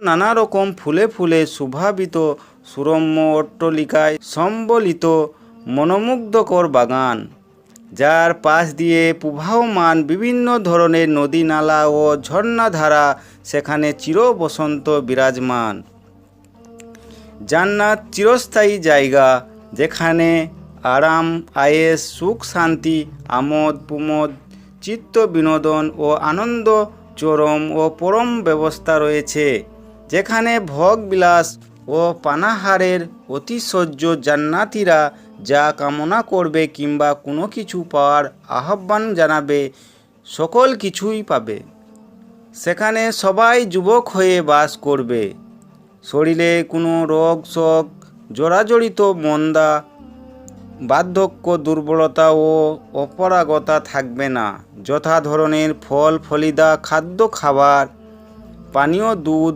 নানা রকম ফুলে ফুলে শোভাবিত সুরম্য অট্টালিকায় সম্বলিত মনোমুগ্ধকর বাগান, যার পাশ দিয়ে প্রবাহমান বিভিন্ন ধরনের নদী নালা ও ঝর্ণাধারা সেখানে চিরবসন্ত বিরাজমান। জান্নাত চিরস্থায়ী জায়গা, যেখানে আরাম, আয়েশ, সুখ, শান্তি, আমোদ প্রমোদ, চিত্ত বিনোদন ও আনন্দ চরম ও পরম ব্যবস্থা রয়েছে, যেখানে ভোগ বিলাস ও পানাহারের অতিশয্য জান্নাতীরা যা কামনা করবে কিংবা কোনো কিছু পাওয়ার আহ্বান জানাবে, সকল কিছুই পাবে। সেখানে সবাই যুবক হয়ে বাস করবে। শরীরে কোনো রোগ শোক, জরাজড়িত মন্দা, বার্ধক্য, দুর্বলতা ও অপারগতা থাকবে না। যথা ধরনের ফল ফলিদা, খাদ্য খাবার, পানীয়, দুধ,